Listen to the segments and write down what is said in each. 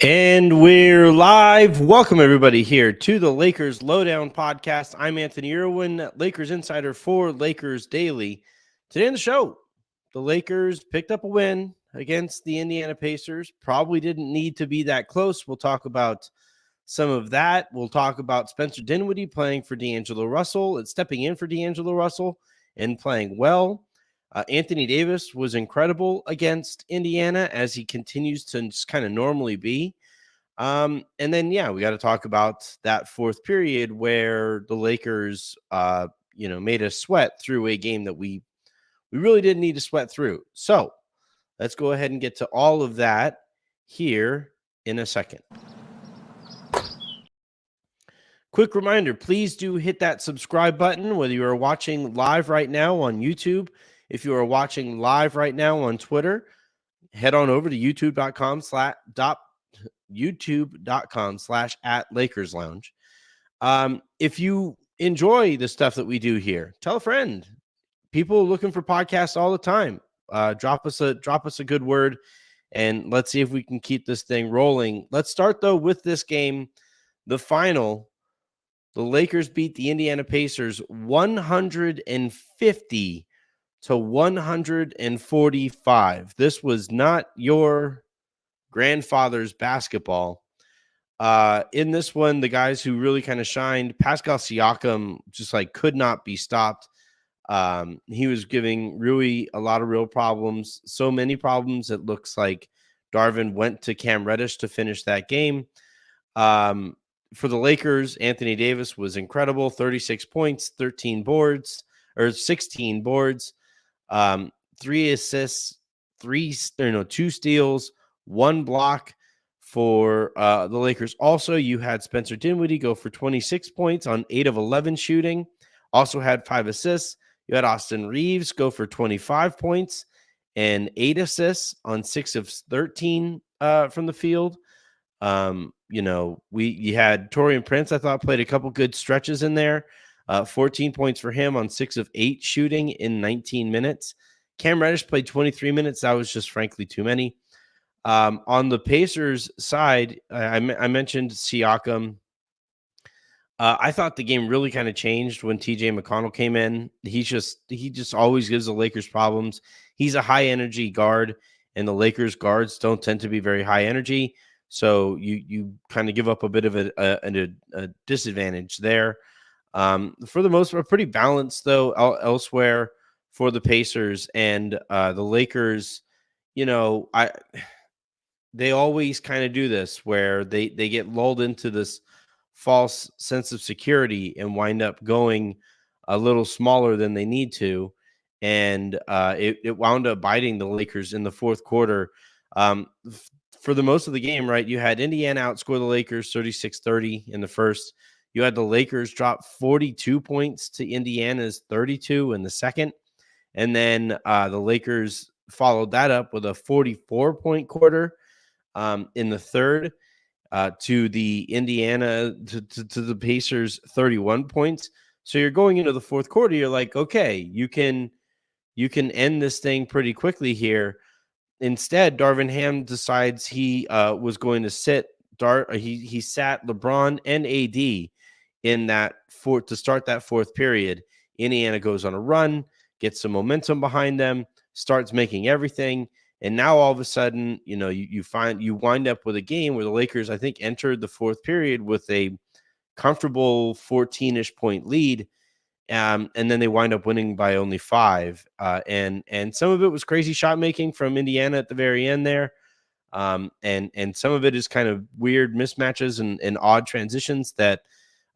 And we're live. Welcome, everybody, here to the Lakers Lowdown podcast. I'm Anthony Irwin, Lakers insider for Lakers Daily. Today on the show, the Lakers picked up a win against the Indiana Pacers. Probably didn't need to be that close. We'll talk about some of that. We'll talk about Spencer Dinwiddie playing for D'Angelo Russell and stepping in for D'Angelo Russell and playing well. Anthony Davis was incredible against Indiana, as he continues to just kind of normally be. And then, we got to talk about that fourth period where the Lakers, made us sweat through a game that we really didn't need to sweat through. So let's go ahead and get to all of that here in a second. Quick reminder, please do hit that subscribe button, whether you are watching live right now on YouTube. If you are watching live right now on Twitter, head on over to youtube.com/@LakersLounge. If you enjoy the stuff that we do here, tell a friend. People are looking for podcasts all the time. Drop us a good word, and let's see if we can keep this thing rolling. Let's start, though, with this game, the final. The Lakers beat the Indiana Pacers 150 to 145. This was not your grandfather's basketball. In this one, the guys who really kind of shined, Pascal Siakam just could not be stopped. He was giving Rui a lot of real problems, so many problems it looks like Darvin went to Cam Reddish to finish that game. For the Lakers, Anthony Davis was incredible, 36 points, 16 boards, 3 assists, 2 steals, 1 block for the Lakers. Also, you had Spencer Dinwiddie go for 26 points on 8 of 11 shooting. Also had 5 assists. You had Austin Reaves go for 25 points and 8 assists on 6 of 13 from the field. You had Taurean Prince, I thought, played a couple good stretches in there. 14 points for him on 6 of 8 shooting in 19 minutes. Cam Reddish played 23 minutes. That was just frankly too many. On the Pacers side, I mentioned Siakam. I thought the game really kind of changed when TJ McConnell came in. He just always gives the Lakers problems. He's a high energy guard, and the Lakers guards don't tend to be very high energy. So you kind of give up a bit of a disadvantage there. For the most part, pretty balanced though elsewhere for the Pacers and the Lakers. They always kind of do this where they get lulled into this false sense of security and wind up going a little smaller than they need to. And it wound up biting the Lakers in the fourth quarter. For the most of the game, right, you had Indiana outscore the Lakers 36-30 in the first. You had the Lakers drop 42 points to Indiana's 32 in the second. And then the Lakers followed that up with a 44-point quarter in the third to the Indiana, to the Pacers 31 points. So you're going into the fourth quarter, you're like, okay, you can end this thing pretty quickly here. Instead, Darvin Ham decides he was going to sit he sat LeBron and AD in that to start that fourth period. Indiana goes on a run, gets some momentum behind them, starts making everything, and now all of a sudden, you wind up with a game where the Lakers, I think, entered the fourth period with a comfortable 14-ish point lead. And then they wind up winning by only 5. And some of it was crazy shot making from Indiana at the very end there. And some of it is kind of weird mismatches and odd transitions that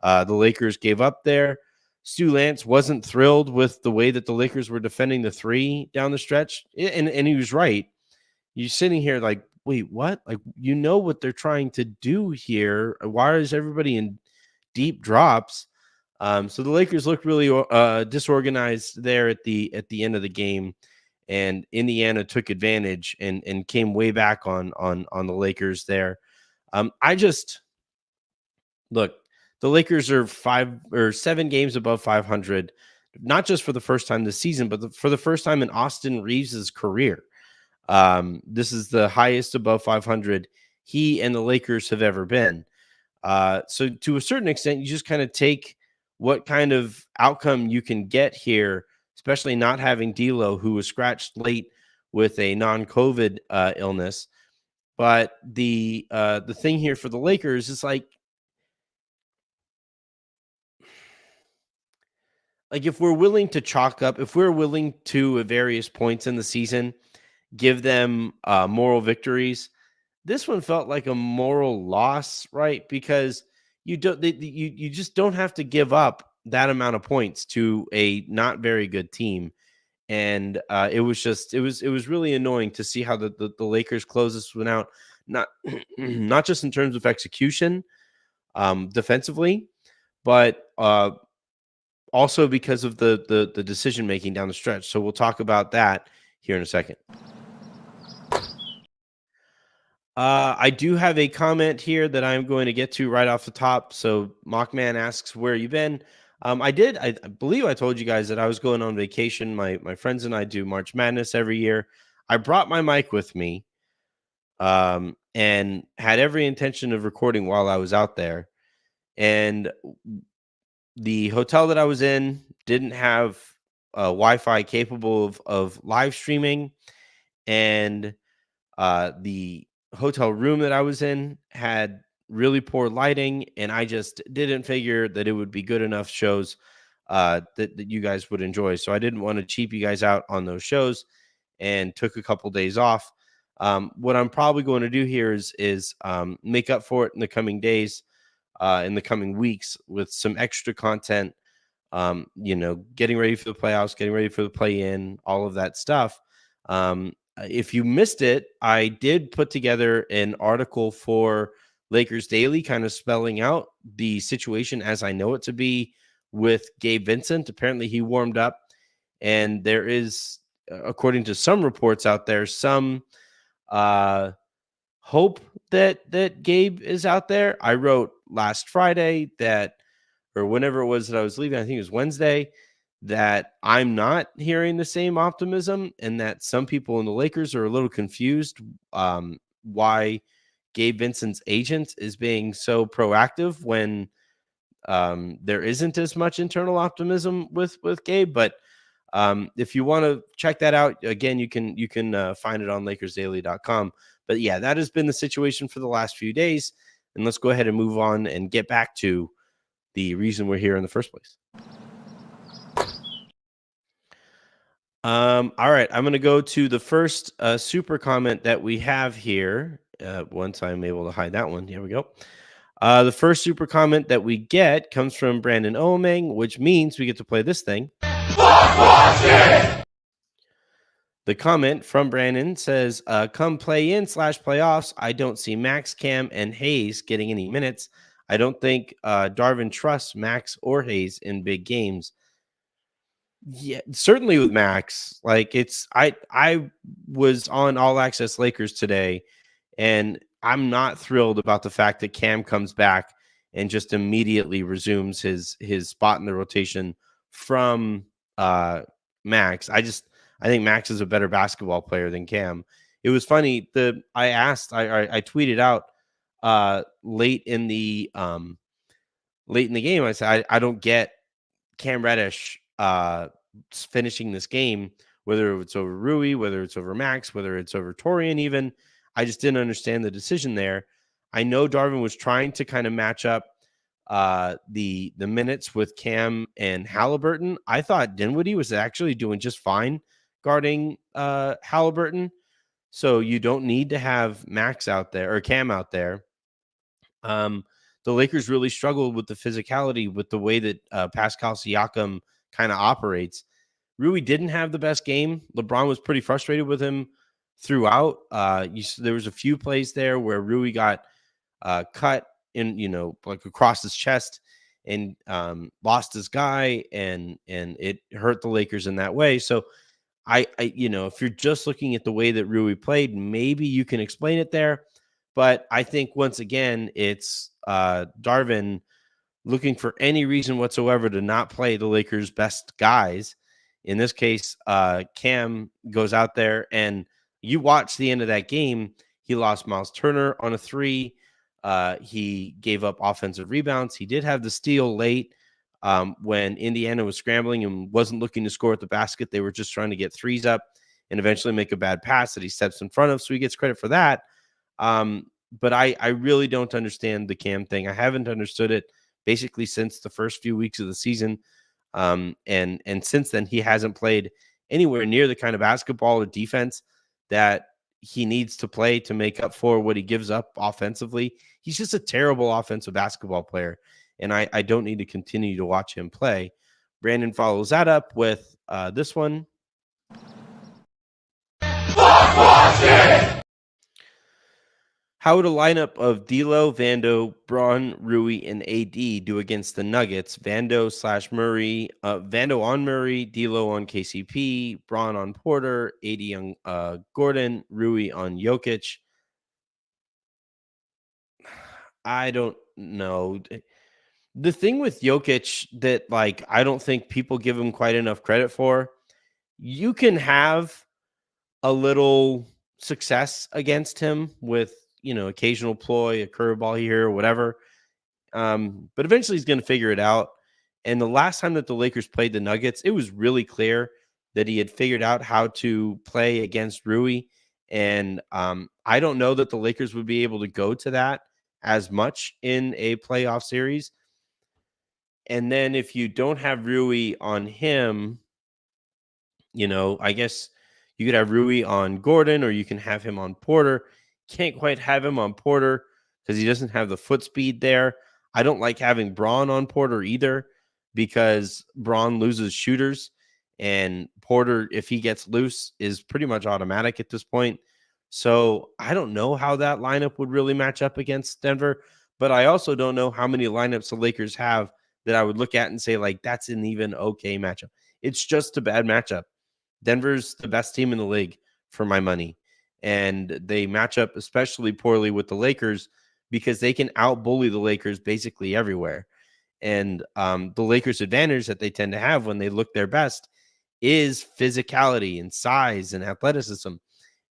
the Lakers gave up there. Stu Lance wasn't thrilled with the way that the Lakers were defending the 3 down the stretch. And he was right. You're sitting here like, wait, what? What they're trying to do here. Why is everybody in deep drops? So the Lakers looked really disorganized there at the end of the game, and Indiana took advantage and came way back on the Lakers there. Look, the Lakers are 5 or 7 games above 500, not just for the first time this season, but for the first time in Austin Reaves' career. This is the highest above 500 he and the Lakers have ever been. So to a certain extent, you just kind of take what kind of outcome you can get here, especially not having D'Lo, who was scratched late with a non-COVID illness. But the thing here for the Lakers is like if we're willing to chalk up, if we're willing to at various points in the season give them moral victories, this one felt like a moral loss, right? Because you just don't have to give up that amount of points to a not very good team. And it was just it was really annoying to see how the Lakers close this one out, not not just in terms of execution defensively, but also because of the decision making down the stretch. So we'll talk about that here in a second. I do have a comment here that I'm going to get to right off the top. So Mockman asks, "Where you been?" I believe I told you guys that I was going on vacation. My friends and I do March Madness every year. I brought my mic with me, and had every intention of recording while I was out there. And the hotel that I was in didn't have Wi-Fi capable of live streaming, and the hotel room that I was in had really poor lighting, and I just didn't figure that it would be good enough shows that you guys would enjoy. So I didn't want to cheap you guys out on those shows, and took a couple days off. What I'm probably going to do here is make up for it in the coming days, in the coming weeks with some extra content. Getting ready for the playoffs, getting ready for the play-in, all of that stuff. If you missed it, I did put together an article for Lakers Daily, kind of spelling out the situation as I know it to be with Gabe Vincent. Apparently, he warmed up, and there is, according to some reports out there, some hope that Gabe is out there. I wrote last Friday that, or whenever it was that I was leaving, I think it was Wednesday, that I'm not hearing the same optimism, and that some people in the Lakers are a little confused why Gabe Vincent's agent is being so proactive when there isn't as much internal optimism with Gabe. But if you want to check that out, again, you can find it on LakersDaily.com. But yeah, that has been the situation for the last few days, and let's go ahead and move on and get back to the reason we're here in the first place. All right, I'm going to go to the first super comment that we have here. Once I'm able to hide that one, here we go. The first super comment that we get comes from Brandon Omeng, which means we get to play this thing. The comment from Brandon says, come play in / playoffs. I don't see Max, Cam, and Hayes getting any minutes. I don't think Darvin trusts Max or Hayes in big games. Yeah, certainly with Max. Like I was on All Access Lakers today, and I'm not thrilled about the fact that Cam comes back and just immediately resumes his spot in the rotation from Max. I think Max is a better basketball player than Cam. It was funny. I tweeted out late in the game. I said I don't get Cam Reddish finishing this game, whether it's over Rui, whether it's over Max, whether it's over Torian even. I just didn't understand the decision there. I know Darvin was trying to kind of match up the minutes with Cam and Halliburton. I thought Dinwiddie was actually doing just fine guarding Halliburton. So you don't need to have Max out there or Cam out there. The Lakers really struggled with the physicality, with the way that Pascal Siakam kind of operates. Rui didn't have the best game. LeBron was pretty frustrated with him throughout. There was a few plays there where Rui got cut in, like across his chest, and lost his guy, and it hurt the Lakers in that way. So if you're just looking at the way that Rui played, maybe you can explain it there. But I think once again, it's Darvin looking for any reason whatsoever to not play the Lakers' best guys. In this case, Cam goes out there, and you watch the end of that game. He lost Miles Turner on a three. He gave up offensive rebounds. He did have the steal late when Indiana was scrambling and wasn't looking to score at the basket. They were just trying to get threes up and eventually make a bad pass that he steps in front of. So he gets credit for that. But I really don't understand the Cam thing. I haven't understood it basically since the first few weeks of the season. And since then, he hasn't played anywhere near the kind of basketball or defense that he needs to play to make up for what he gives up offensively. He's just a terrible offensive basketball player, and I don't need to continue to watch him play. Brandon follows that up with this one. How would a lineup of D'Lo, Vando, Braun, Rui, and AD do against the Nuggets? Vando on Murray, D'Lo on KCP, Braun on Porter, AD on Gordon, Rui on Jokic. I don't know. The thing with Jokic that I don't think people give him quite enough credit for, you can have a little success against him with occasional ploy, a curveball here or whatever. But eventually he's going to figure it out. And the last time that the Lakers played the Nuggets, it was really clear that he had figured out how to play against Rui. And I don't know that the Lakers would be able to go to that as much in a playoff series. And then if you don't have Rui on him, I guess you could have Rui on Gordon or you can have him on Porter. Can't quite have him on Porter because he doesn't have the foot speed there. I don't like having Braun on Porter either because Braun loses shooters and Porter, if he gets loose, is pretty much automatic at this point. So I don't know how that lineup would really match up against Denver, but I also don't know how many lineups the Lakers have that I would look at and say, that's an even okay matchup. It's just a bad matchup. Denver's the best team in the league for my money. And they match up especially poorly with the Lakers because they can out-bully the Lakers basically everywhere. And the Lakers' advantage that they tend to have when they look their best is physicality and size and athleticism.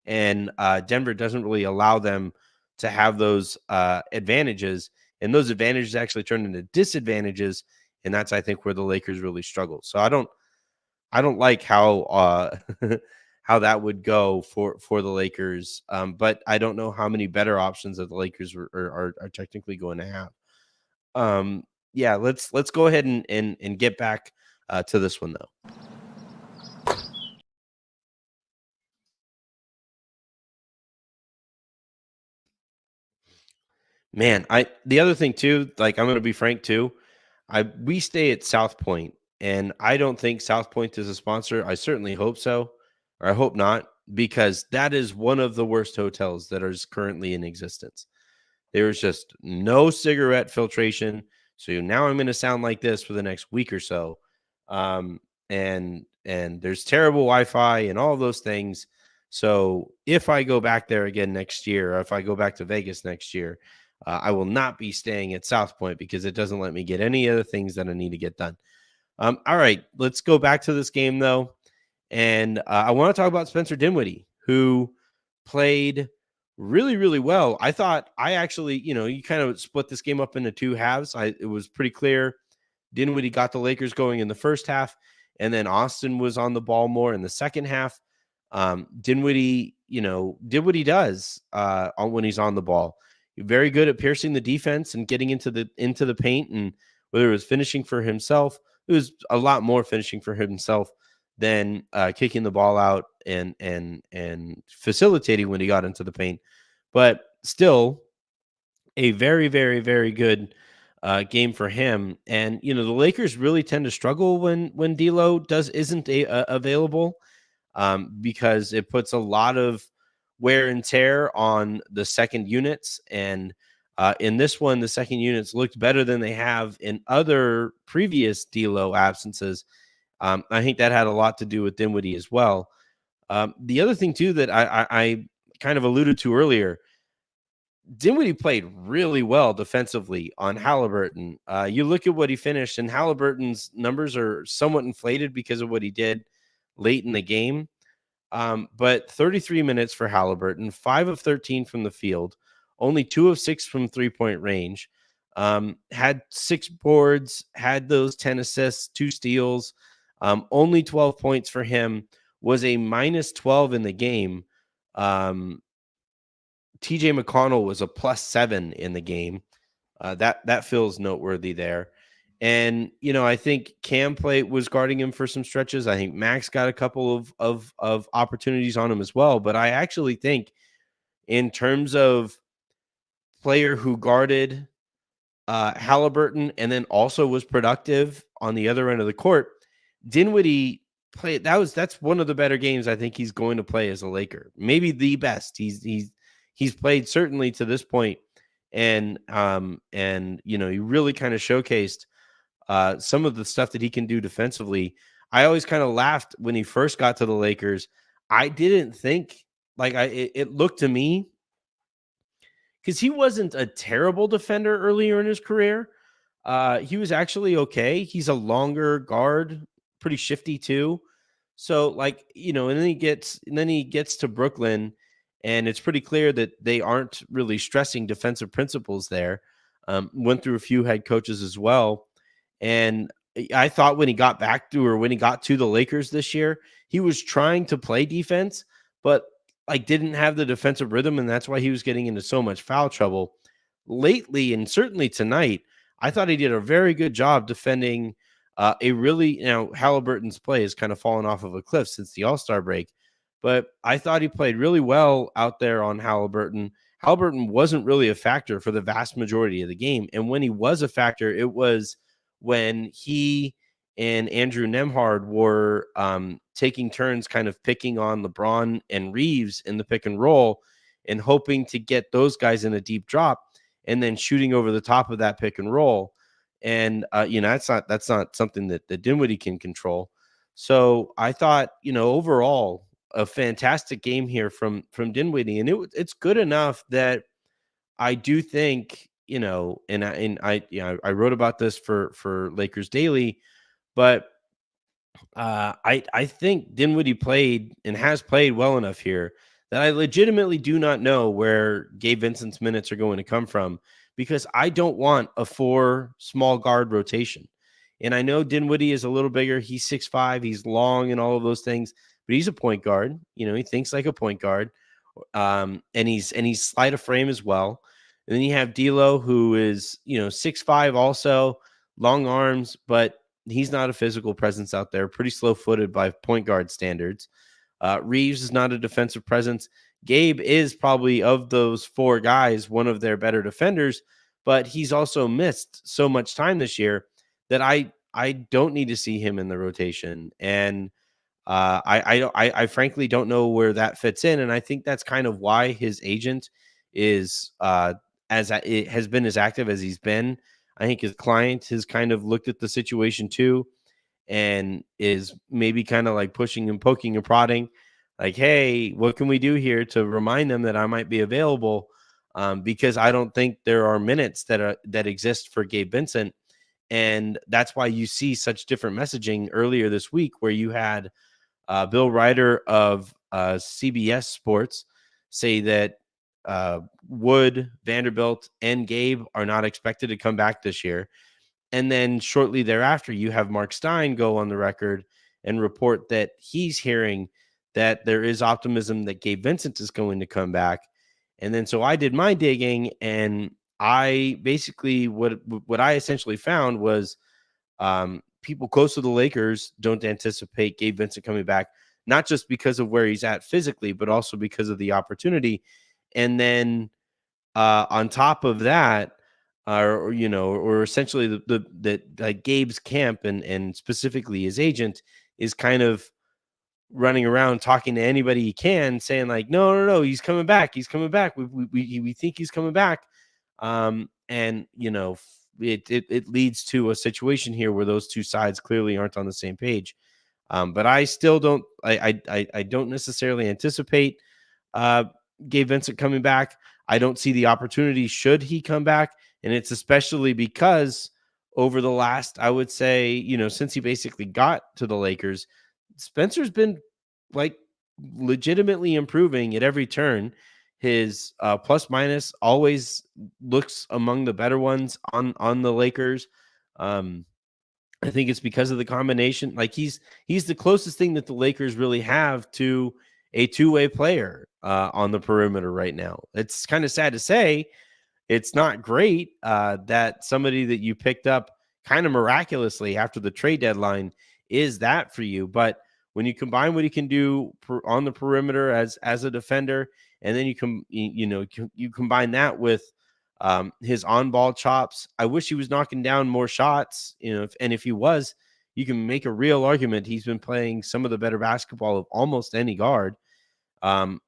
And Denver doesn't really allow them to have those advantages. And those advantages actually turn into disadvantages. And that's, I think, where the Lakers really struggle. So I don't like how how that would go for the Lakers, but I don't know how many better options that the Lakers are technically going to have. Yeah, let's go ahead and get back to this one though. Man, the other thing too, I'm going to be frank too. We stay at South Point, and I don't think South Point is a sponsor. I certainly hope so, or I hope not, because that is one of the worst hotels that is currently in existence. There was just no cigarette filtration. So now I'm going to sound like this for the next week or so. And there's terrible Wi-Fi and all those things. So if I go back there again next year, or if I go back to Vegas next year, I will not be staying at South Point because it doesn't let me get any of the things that I need to get done. All right, let's go back to this game though. And I want to talk about Spencer Dinwiddie, who played really, really well. I thought I actually, you kind of split this game up into two halves. It was pretty clear Dinwiddie got the Lakers going in the first half, and then Austin was on the ball more in the second half. Dinwiddie, did what he does when he's on the ball. Very good at piercing the defense and getting into the paint, and whether it was finishing for himself, it was a lot more finishing for himself than kicking the ball out and facilitating when he got into the paint. But still, a very, very, very good game for him. And the Lakers really tend to struggle when D'Lo isn't available because it puts a lot of wear and tear on the second units. And in this one, the second units looked better than they have in other previous D'Lo absences. I think that had a lot to do with Dinwiddie as well. The other thing, too, that I kind of alluded to earlier, Dinwiddie played really well defensively on Halliburton. You look at what he finished, and Halliburton's numbers are somewhat inflated because of what he did late in the game. But 33 minutes for Halliburton, 5 of 13 from the field, only 2 of 6 from 3-point range. Had 6 boards, had those 10 assists, 2 steals, only 12 points for him, was a minus 12 in the game. Um, TJ McConnell was a +7 in the game. That feels noteworthy there. And I think Cam play was guarding him for some stretches. I think Max got a couple of opportunities on him as well. But I actually think, in terms of player who guarded Halliburton and then also was productive on the other end of the court, Dinwiddie played. That's one of the better games I think he's going to play as a Laker. Maybe the best he's played, certainly to this point. And he really kind of showcased some of the stuff that he can do defensively. I always kind of laughed when he first got to the Lakers. I didn't think, like, it looked to me, because he wasn't a terrible defender earlier in his career. He was actually okay. He's a longer guard, pretty shifty too. So, like, and then he gets to Brooklyn, and it's pretty clear that they aren't really stressing defensive principles there. Went through a few head coaches as well. And I thought when he got when he got to the Lakers this year, he was trying to play defense, but like didn't have the defensive rhythm, and that's why he was getting into so much foul trouble lately. And certainly tonight, I thought he did a very good job defending a really, Halliburton's play has kind of fallen off of a cliff since the All-Star break, but I thought he played really well out there on Halliburton. Halliburton wasn't really a factor for the vast majority of the game, and when he was a factor, it was when he and Andrew Nemhard were taking turns kind of picking on LeBron and Reaves in the pick and roll and hoping to get those guys in a deep drop and then shooting over the top of that pick and roll. And that's not something that Dinwiddie can control. So I thought, overall, a fantastic game here from Dinwiddie, and it's good enough that I do think, I wrote about this for Lakers Daily, but I think Dinwiddie played and has played well enough here that I legitimately do not know where Gabe Vincent's minutes are going to come from, because I don't want a 4 small guard rotation. And I know Dinwiddie is a little bigger. He's 6'5", he's long and all of those things, but he's a point guard. He thinks like a point guard. And he's slight of frame as well. And then you have D'Lo, who is 6'5", also long arms, but he's not a physical presence out there. Pretty slow footed by point guard standards. Reaves is not a defensive presence. Gabe is probably, of those 4 guys, one of their better defenders, but he's also missed so much time this year that I don't need to see him in the rotation. And I frankly don't know where that fits in, and I think that's kind of why his agent is it has been as active as he's been. I think his client has kind of looked at the situation too, and is maybe kind of like pushing and poking and prodding, like, "Hey, what can we do here to remind them that I might be available?" Because I don't think there are minutes that exist for Gabe Vincent, and that's why you see such different messaging earlier this week, where you had Bill Ryder of CBS Sports say that Wood, Vanderbilt, and Gabe are not expected to come back this year. And then shortly thereafter, you have Mark Stein go on the record and report that he's hearing that there is optimism that Gabe Vincent is going to come back. And then so I did my digging, and I basically what I essentially found was people close to the Lakers don't anticipate Gabe Vincent coming back, not just because of where he's at physically, but also because of the opportunity. And then on top of that, or essentially that like Gabe's camp and specifically his agent is kind of running around talking to anybody he can, saying like, no, he's coming back, we think he's coming back. And it leads to a situation here where those two sides clearly aren't on the same page. But I still don't I don't necessarily anticipate Gabe Vincent coming back. I don't see the opportunity should he come back, and it's especially because over the last, I would say, since he basically got to the Lakers, Spencer's been like legitimately improving at every turn. His plus minus always looks among the better ones on the Lakers. Um, I think it's because of the combination. Like he's the closest thing that the Lakers really have to a two-way player on the perimeter right now. It's kind of sad to say. It's not great that somebody that you picked up kind of miraculously after the trade deadline is that for you. But when you combine what he can do on the perimeter as a defender, and then you combine that with his on ball chops. I wish he was knocking down more shots. And if he was, you can make a real argument he's been playing some of the better basketball of almost any guard. And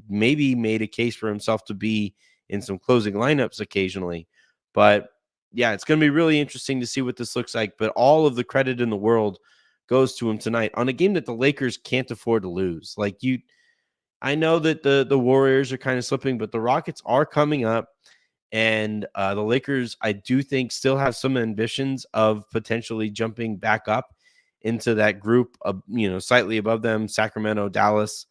maybe made a case for himself to be in some closing lineups occasionally. But yeah, it's going to be really interesting to see what this looks like. But all of the credit in the world goes to him tonight on a game that the Lakers can't afford to lose. I know that the Warriors are kind of slipping, but the Rockets are coming up, and the Lakers, I do think, still have some ambitions of potentially jumping back up into that group of slightly above them, Sacramento, Dallas,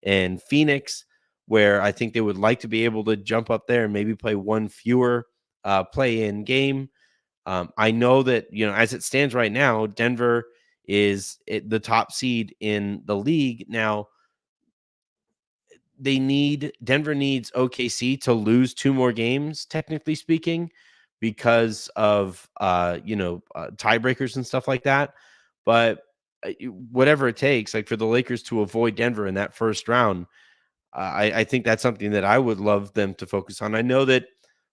and Phoenix, where I think they would like to be able to jump up there and maybe play one fewer play-in game. I know that as it stands right now, Denver is the top seed in the league now. Denver needs OKC to lose two more games, technically speaking, because of tiebreakers and stuff like that. But whatever it takes, like for the Lakers to avoid Denver in that first round, I think that's something that I would love them to focus on. I know that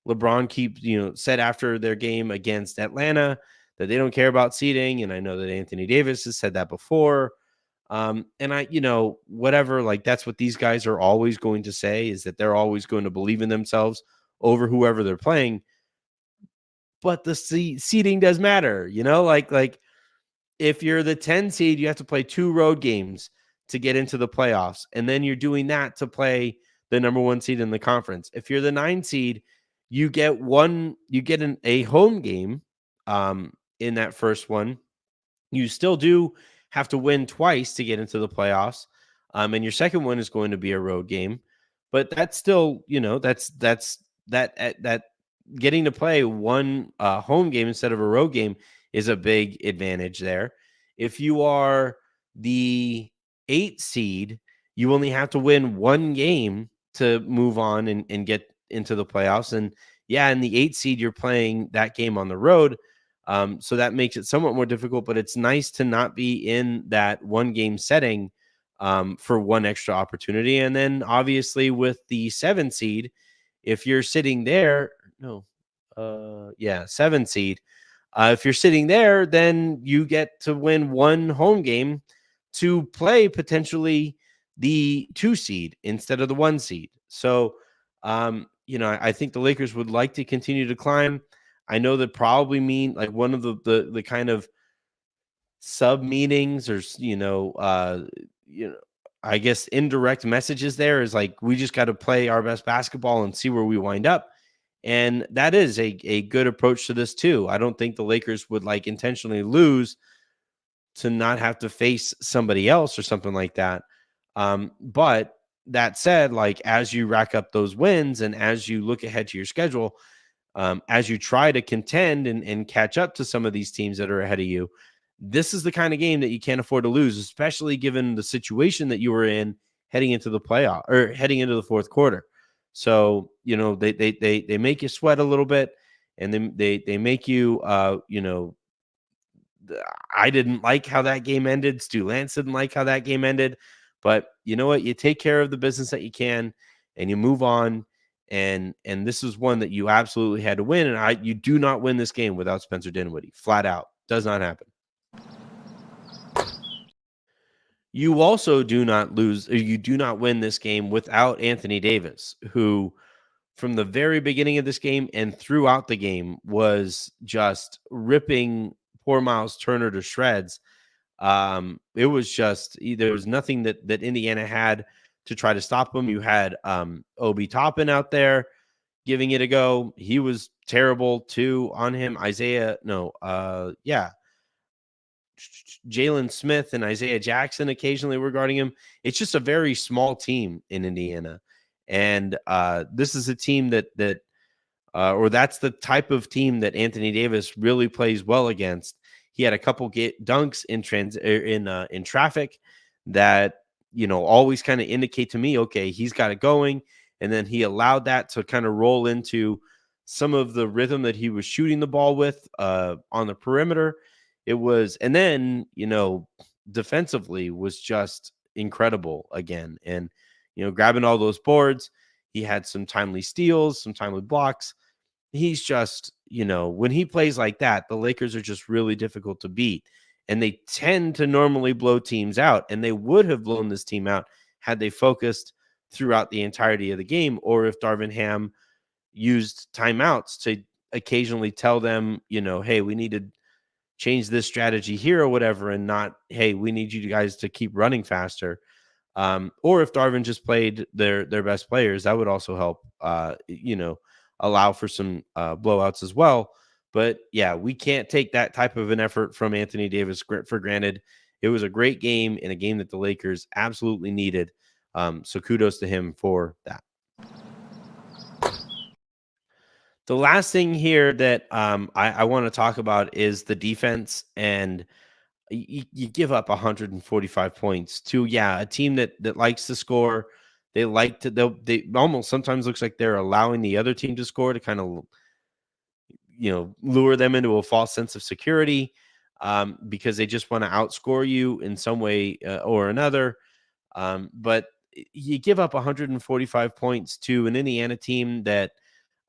LeBron said after their game against Atlanta that they don't care about seeding, and I know that Anthony Davis has said that before. And whatever, like that's what these guys are always going to say, is that they're always going to believe in themselves over whoever they're playing. But the seeding does matter, like if you're the 10 seed, you have to play 2 road games to get into the playoffs. And then you're doing that to play the number 1 seed in the conference. If you're the 9 seed, you get a home game in that first one. You still do have to win twice to get into the playoffs. And your second one is going to be a road game. But that's still, that getting to play one home game instead of a road game is a big advantage there. If you are the 8 seed, you only have to win one game to move on and get into the playoffs. And yeah, in the 8 seed, you're playing that game on the road. So that makes it somewhat more difficult, but it's nice to not be in that one game setting for one extra opportunity. And then obviously with the 7 seed, if you're sitting there, 7 seed. If you're sitting there, then you get to win one home game to play potentially the 2 seed instead of the 1 seed. So, I think the Lakers would like to continue to climb. I know that probably mean like one of the kind of sub meanings or I guess indirect messages there is like we just got to play our best basketball and see where we wind up. And that is a good approach to this too. I don't think the Lakers would like intentionally lose to not have to face somebody else or something like that. But that said, like as you rack up those wins and as you look ahead to your schedule, as you try to contend and catch up to some of these teams that are ahead of you, this is the kind of game that you can't afford to lose, especially given the situation that you were in heading into the playoff or heading into the fourth quarter. So, they make you sweat a little bit, and then they make you, I didn't like how that game ended. Stu Lance didn't like how that game ended. But you know what? You take care of the business that you can and you move on. And this is one that you absolutely had to win. And you do not win this game without Spencer Dinwiddie. Flat out. Does not happen. You also do not lose, or you do not win this game without Anthony Davis, who from the very beginning of this game and throughout the game was just ripping poor Miles Turner to shreds. It was just there was nothing that Indiana had to try to stop him. You had Obi Toppin out there giving it a go. He was terrible too on him. Jalen Smith and Isaiah Jackson occasionally were guarding him. It's just a very small team in Indiana, and this is a team or that's the type of team that Anthony Davis really plays well against. He had a couple dunks in traffic that always kind of indicate to me, okay, he's got it going, and then he allowed that to kind of roll into some of the rhythm that he was shooting the ball with on the perimeter. It was, and then defensively was just incredible again, and grabbing all those boards. He had some timely steals, some timely blocks. He's just, when he plays like that, the Lakers are just really difficult to beat. And they tend to normally blow teams out. And they would have blown this team out had they focused throughout the entirety of the game, or if Darvin Ham used timeouts to occasionally tell them, hey, we need to change this strategy here or whatever, and not, hey, we need you guys to keep running faster. Or if Darvin just played their best players, that would also help, allow for some blowouts as well. But yeah, we can't take that type of an effort from Anthony Davis for granted. It was a great game, and a game that the Lakers absolutely needed. So kudos to him for that. The last thing here that I want to talk about is the defense, and you give up 145 points to a team that likes to score. They like to they almost sometimes looks like they're allowing the other team to score to kind of lure them into a false sense of security, because they just want to outscore you in some way or another. But you give up 145 points to an Indiana team that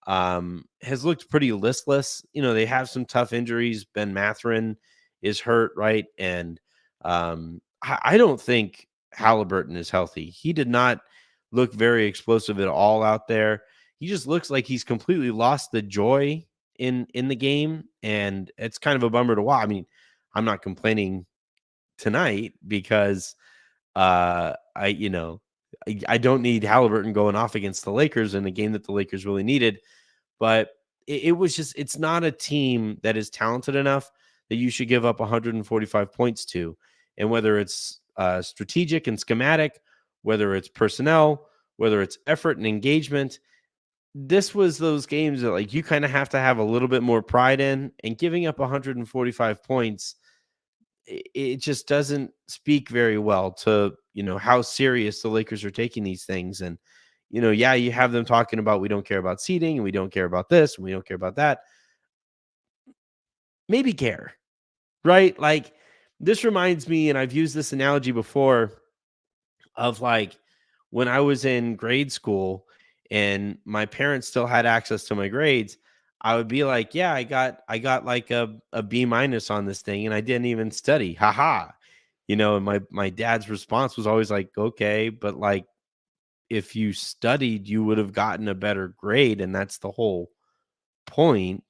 has looked pretty listless. They have some tough injuries. Ben Mathurin is hurt, right? And I don't think Halliburton is healthy. He did not look very explosive at all out there. He just looks like he's completely lost the joy in the game, and it's kind of a bummer to watch. I mean, I'm not complaining tonight because I don't need Halliburton going off against the Lakers in a game that the Lakers really needed. But it was just, it's not a team that is talented enough that you should give up 145 points to. And whether it's strategic and schematic, whether it's personnel, whether it's effort and engagement, this was those games that like you kind of have to have a little bit more pride in, and giving up 145 points, it just doesn't speak very well to, how serious the Lakers are taking these things. And, you have them talking about, we don't care about seeding, and we don't care about this, and we don't care about that. Maybe care, right? Like, this reminds me, and I've used this analogy before, of like when I was in grade school and my parents still had access to my grades. I would be like, yeah, I got like a B minus on this thing, and I didn't even study. Haha. And my dad's response was always like, okay, but like if you studied, you would have gotten a better grade, and that's the whole point.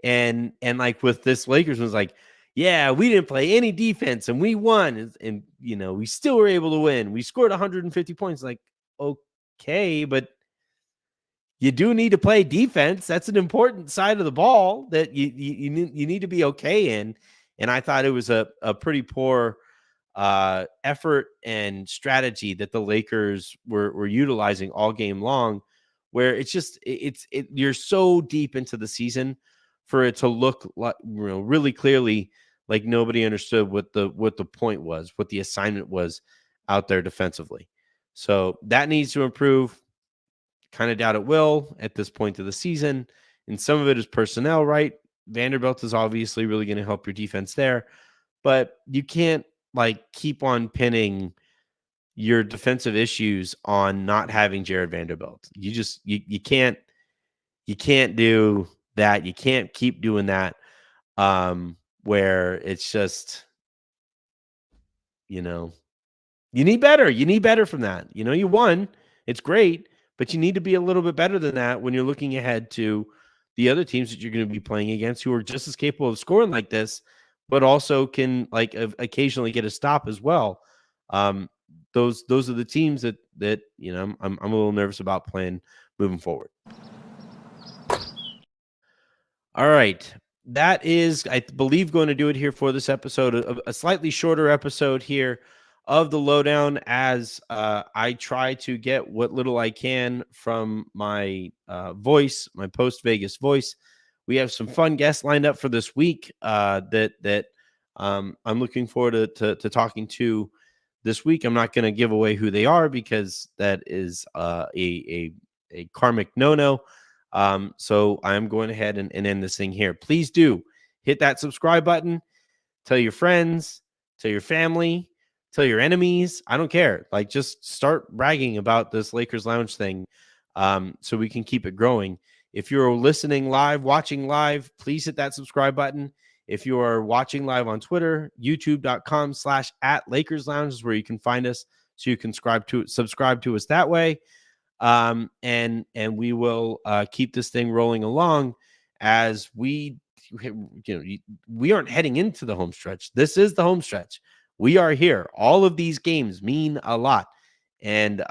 And like with this Lakers was like, yeah, we didn't play any defense and we won, and we still were able to win. We scored 150 points. Like, okay, but you do need to play defense. That's an important side of the ball that you need to be okay in. And I thought it was a pretty poor effort and strategy that the Lakers were utilizing all game long, where it's just you're so deep into the season for it to look like, really clearly like nobody understood what the point was, what the assignment was out there defensively. So that needs to improve. Kind of doubt it will at this point of the season. And some of it is personnel, right? Vanderbilt is obviously really going to help your defense there, but you can't like keep on pinning your defensive issues on not having Jared Vanderbilt. You just you can't do that. You can't keep doing that. Where it's just, you need better. You need better from that. You won. It's great, but you need to be a little bit better than that when you're looking ahead to the other teams that you're going to be playing against, who are just as capable of scoring like this, but also can like occasionally get a stop as well. Those are the teams that I'm a little nervous about playing moving forward. All right. that is, I believe, going to do it here for this episode. A slightly shorter episode here of the Lowdown, as I try to get what little I can from my voice, my post Vegas voice. We have some fun guests lined up for this week that I'm looking forward to talking to this week. I'm not going to give away who they are because that is a karmic no-no. So I'm going ahead and end this thing here. Please do hit that subscribe button. Tell your friends, tell your family, tell your enemies. I don't care. Like, just start bragging about this Lakers Lounge thing, so we can keep it growing. If you're listening live, watching live, please hit that subscribe button. If you are watching live on Twitter, youtube.com/@Lakers Lounge is where you can find us. So you can subscribe to us that way. And we will keep this thing rolling along as we aren't heading into the home stretch. This is the home stretch. We are here. All of these games mean a lot, and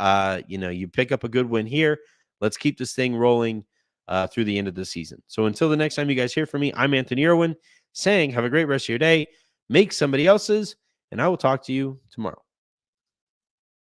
you pick up a good win here. Let's keep this thing rolling through the end of the season. So until the next time you guys hear from me, I'm Anthony Irwin saying have a great rest of your day, make somebody else's, and I will talk to you tomorrow.